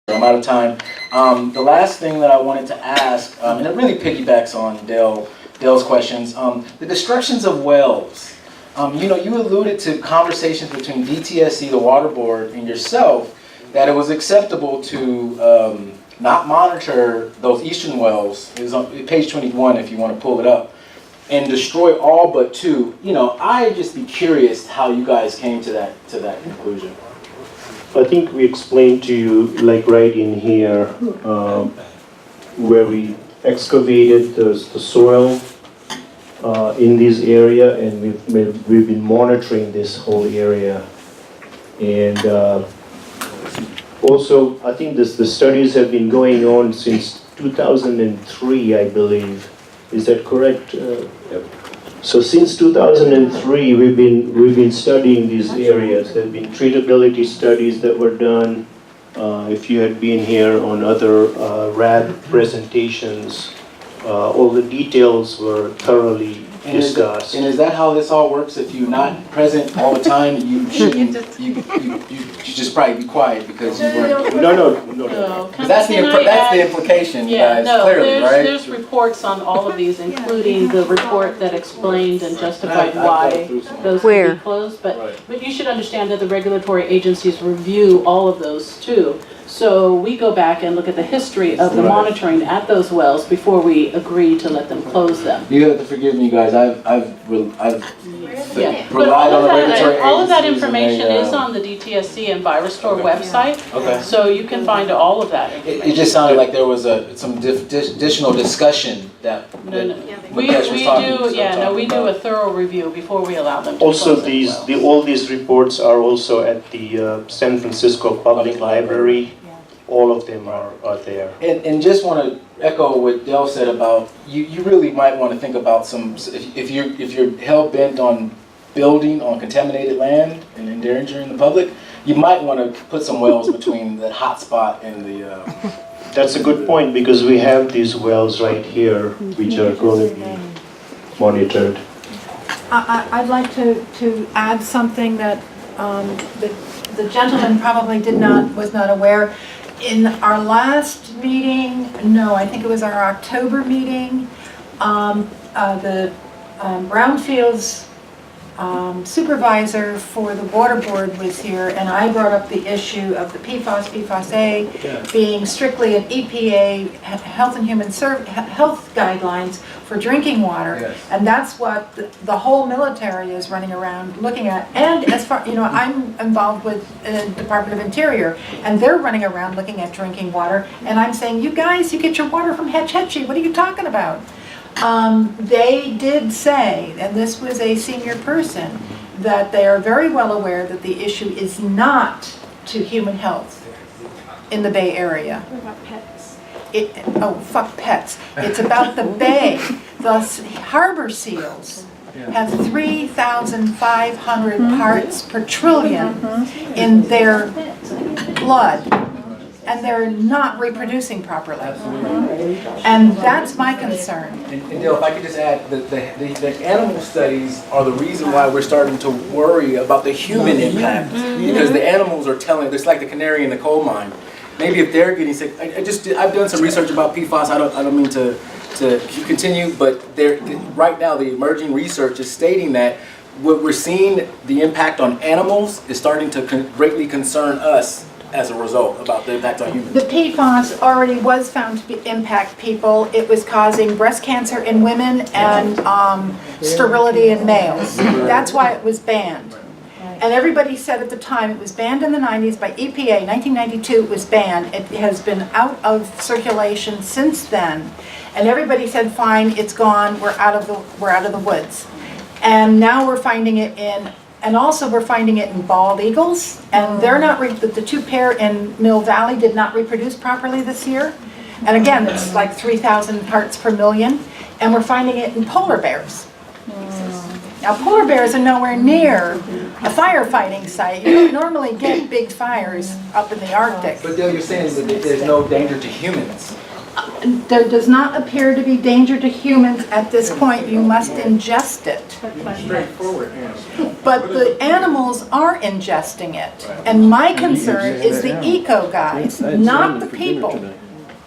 I'm out of time. The last thing that I wanted to ask, and it really piggybacks on Dale's questions, the destructions of wells. You alluded to conversations between DTSC, the water board, and yourself, that it was acceptable to not monitor those eastern wells. It was on page 21 if you want to pull it up, and destroy all but two. I'd just be curious how you guys came to that conclusion. I think we explained to you, like right in here, where we excavated the soil in this area, and we've been monitoring this whole area. And also, I think the studies have been going on since 2003, I believe. Is that correct? Yep. So since 2003, we've been studying these areas. There have been treatability studies that were done. If you had been here on other RAD presentations, all the details were thoroughly discussed. And is that how this all works? If you're not present all the time, you shouldn't. You just probably be quiet because you weren't. No. That's the implication, Yeah, guys. Clearly, right? There's reports on all of these, including the report that explained and justified why those can be closed. But you should understand that the regulatory agencies review all of those too. So we go back and look at the history of the monitoring at those wells before we agree to let them close them. You have to forgive me, guys. I've relied But on the regulatory all of that agencies and information they, is on the DTSC and Virostore website. Okay. So you can find all of that information. It just sounded like there was some additional discussion that No. We Mukesh was talking we do about. a thorough review before we allow them to Also, close those wells. all these reports are also at the San Francisco Public Library. All of them are there. And just want to echo what Dell said about you really might want to think about if you're hell bent on building on contaminated land and endangering the public, you might want to put some wells between the hot spot and the. That's a good point, because we have these wells right here which are going to be monitored. I'd like to add something that the gentleman probably was not aware. In our last meeting, I think it was our October meeting, the Brownfields supervisor for the water board was here, and I brought up the issue of the PFAS being strictly an EPA health and human health guidelines for drinking water. Yes. And that's what the whole military is running around looking at. And as far, I'm involved with the Department of Interior, and they're running around looking at drinking water. And I'm saying, you guys, you get your water from Hetch Hetchy. What are you talking about? They did say, and this was a senior person, that they are very well aware that the issue is not to human health in the Bay Area. What about pets? Fuck pets. It's about the Bay. The harbor seals have 3,500 parts per trillion in their blood, and they're not reproducing properly. And that's my concern. And Dale, if I could just add, the animal studies are the reason why we're starting to worry about the human impact, because the animals are telling. It's like the canary in the coal mine. Maybe if they're getting sick, I've done some research about PFAS. I don't mean to continue, but right now the emerging research is stating that what we're seeing, the impact on animals, is starting to greatly concern us as a result about the impact on humans. The PFAS already was found to impact people. It was causing breast cancer in women and sterility in males. That's why it was banned. And everybody said at the time, it was banned in the 90s by EPA. 1992 it was banned. It has been out of circulation since then. And everybody said, fine, it's gone, we're out of the woods. And now we're finding it we're finding it in bald eagles. And they're not, the two pair in Mill Valley did not reproduce properly this year. And again, it's like 3,000 parts per million. And we're finding it in polar bears. Now, polar bears are nowhere near a firefighting site. You don't normally get big fires up in the Arctic. But Dale, you're saying that there's no danger to humans. There does not appear to be danger to humans at this point. You must ingest it. Straightforward, yeah. But the animals are ingesting it. And my concern is the eco guys, not the people.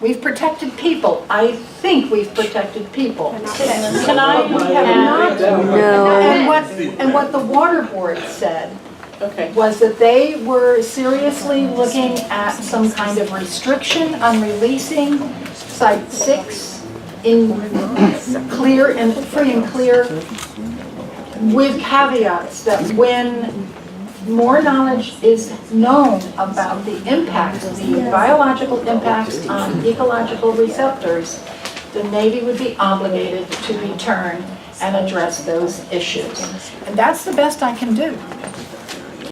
We've protected people. I think we've protected people. Can I But we have not. have, And what the water board said okay, was that they were seriously looking at some kind of restriction on releasing Site 6 in clear and free and clear, with caveats that when more knowledge is known about the impacts, the biological impacts on ecological receptors, the Navy would be obligated to return and address those issues. And that's the best I can do.